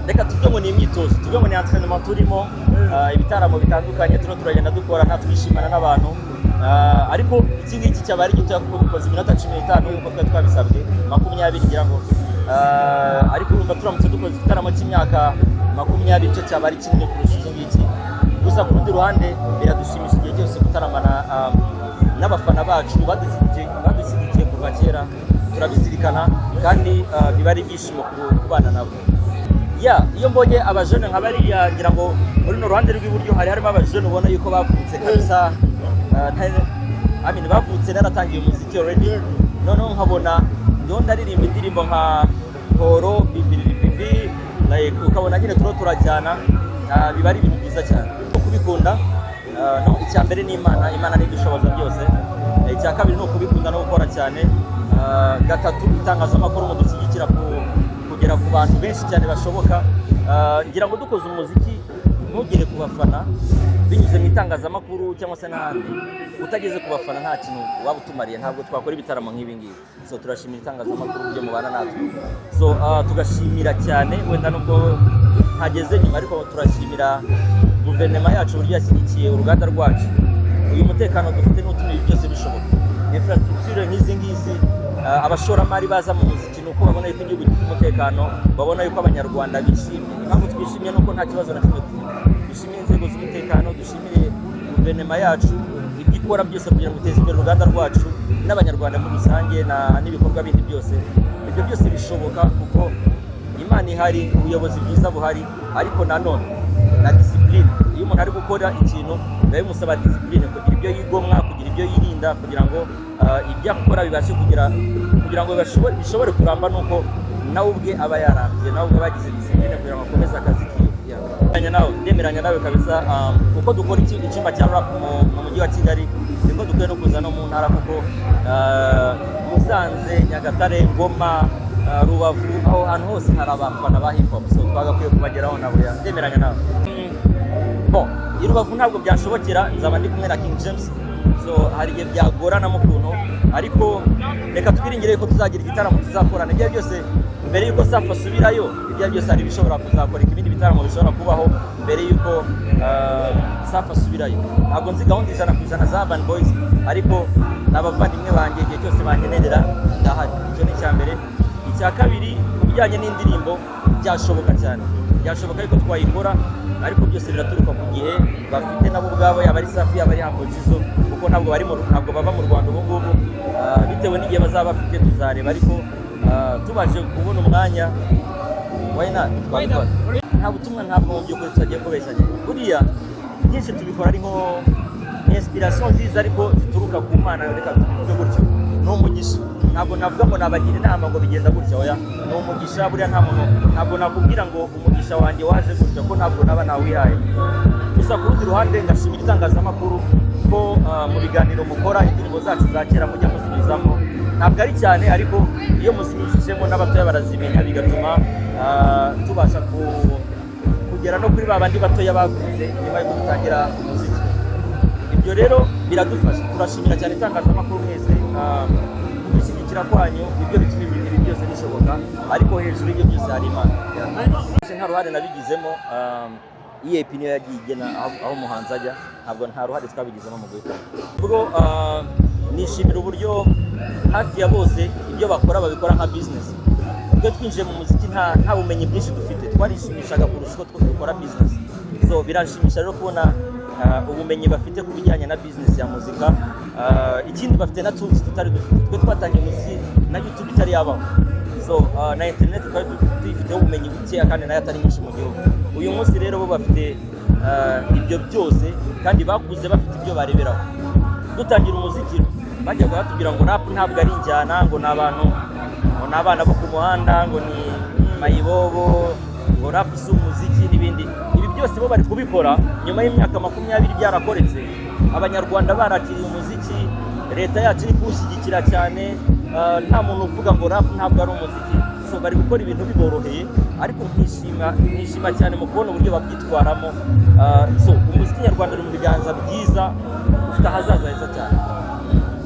reka tuvuge ngo ni imyitozo, tuvuge ngo ni entraînement turimo, ibitaramo bitandukanye turagenda dukora natwishimana n'abantu, ariko iki ngiki cyaba ari gito kuko dukoze iminota 15 nk'uko twari twabisabwe 20 ngira ngo, ariko urumva turamutse dukoze igitaramo cy'imyaka 20 cyo cyaba ari kinini kurusha iki ngiki. Gusa ku rundi ruhande biradushimisha igihe cyose gutaramana n'abafana bacu badushyigikiye kuva kera, turabizirikana kandi biba ari ibyishimo kubana nabo. Iyo mbonye abajene nka bariya, ngira ngo muri no ruhande rw'iburyo harimo abajene ubona yuko bavutse kabisa, bavutse naratangiye umuziki already, noneho nkabona ndiho ndaririmba indirimbo nka Horo bibi, like ukabona nyine turajyana, biba ari ibintu byiza cyane kubikunda. No, icya mbere ni Imana ni idushoboza byose, icya kabiri ni ukubikunda no gukora cyane, gatatu itangazamakuru ngo dushyigikira kugera ku bantu benshi cyane bashoboka. Ngira ngo dukoze umuziki ntugere ku bafana binyuze mu itangazamakuru cyangwa se n'ahandi, utageze ku bafana nta kintu waba utumariye, ntabwo twakora ibitaramo nk'ibi ngibi. So turashimira itangazamakuru byo mubana natwe, so tugashimira cyane, wenda nubwo ntageze nyuma, ariko turashimira guverinoma yacu uburyo yashyigikiye uruganda rwacu. Uyu mutekano dufite n'utuma ibi byose bishoboka, infrastructure nk'izi ngizi, abashoramari baza mu muziki nuko babona yuko igihugu gifite umutekano, babona yuko abanyarwanda bishimye. Impamvu twishimye nuko nta kibazo na kimwe dufite. Dushimire inzego z'umutekano, dushimire guverinoma yacu ibyo ikora byose kugira ngo uteze imbere uruganda rwacu n'abanyarwanda muri rusange, n'ibikorwa bindi byose. Ibyo byose bishoboka kuko Imana ihari, ubuyobozi bwiza buhari, ariko nanone na discipline. Iyo umuntu ari gukora ikintu biba bimusaba discipline, kugira ibyo yigomwa, kugira ibyo yirinda, kugira ngo ibyo akora bibashe kugira ngo bishobore kuramba, nuko nawe ubwe aba yarambye, nawe ubwe bagize discipline kugira ngo akomeze akazi kiwe. Ndemeranya nawe kabisa, kuko dukora icyumba cya rap mu mujyi wa Kigali, niko dukwiye no kuza no mu ntara, kuko Musanze, Nyagatare, Ngoma, Rubavu, aho hantu hose hari abafana ba hip hop, so twagakwiye kubageraho nabo. Ndemeranya nawe. I Rubavu ntabwo byashobokera, nzaba ndi kumwe na King James, so hari igihe byagorana mu kuntu, ariko reka twiringire ko tuzagira igitaramo tuzakorana. Ibyo byose mbere yuko Safa asubirayo, ibyo byose hari bishobora kuzakora, ibindi bitaramo bishobora kubaho mbere yuko Safa asubirayo. Ntabwo nzi gahunda 100% za Urban Boys, ariko n'abavandimwe banjye igihe cyose banyenerera ndahari. Icyo ni icya mbere. Icya kabiri, ku bijyanye n'indirimbo, byashoboka cyane, byashoboka yuko twayikora, ariko byose biraturuka ku gihe bafite nabo ubwabo, yaba ari Safi yaba ari Humble Jizzo, kuko ntabwo baba mu Rwanda ubu ngubu. Bitewe n'igihe bazaba bafite tuzareba, ariko tubaje kubona umwanya, why not twabikora. Nta butumwa, ntabwo mu by'ukuri tutagiye kubeshyanya. Buriya byinshi tubikora ari nko inspiration nziza, ariko zituruka ku Mana. Reka tuvuge gutyo, ni umugisha. Ntabwo navuga ngo nabagira inama ngo bigenda gutya, oya, ni umugisha. Buriya nta muntu, ntabwo nakubwira ngo umugisha wanjye waje gutya, ko ntabwo naba nawihaye. Gusa ku rundi ruhande ngashimira itangazamakuru ko mu biganiro mukora indirimbo zacu za kera mujya muzinyuzamo. Ntabwo ari cyane, ariko iyo muzinyujijemo n'abatoya barazimenya, bigatuma tubasha kugera no kuri babandi batoya bavutse nyuma yo gutangira umuziki. Ibyo rero biradufasha. Turashimira cyane itangazamakuru mwese, gushyigikira kwanyu, ibyo bituma ibi byose bishoboka, ariko hejuru y'ibyo byose hari Imana. Nta ruhare nabigizemo, EAP niyo yagiye igena aho umuhanzi ajya, ntabwo nta ruhare twabigizemo mu guhita. Ubwo nishimira uburyo hafi ya bose ibyo bakora babikora nka business. Ubwo twinjiye mu muziki nta bumenyi bwinshi dufite, twarishimishaga kurusha uko dukora business. So biranshimisha rero kubona ubumenyi bafite ku bijyanye na business ya muzika. Ikindi bafite na tools tutari dufite. Twe twatangiye muziki na YouTube itari yabaho, so na internet twari dufite ubumenyi bukeya kandi nayo atari nyinshi mu gihugu. Uyu munsi rero bo bafite ibyo byose, kandi bakuze bafite ibyo bareberaho. Dutangira umuziki bajyaga batubwira ngo rap ntabwo ari injyana, ngo ni abana bo ku muhanda, ngo ni mayibobo, ngo rap si umuziki n'ibindi. Ibi byose bo bari kubikora nyuma y'imyaka 20 byarakoretse, abanyarwanda barakiriye umuziki, leta yacu iri kuwushyigikira cyane. Nta muntu uvuga ngo rap ntabwo ari umuziki. So bari gukora ibintu biboroheye, ariko nkishima cyane mu kubona uburyo babyitwaramo. So umuziki nyarwanda uri mu biganza byiza, ufite ahazaza heza cyane.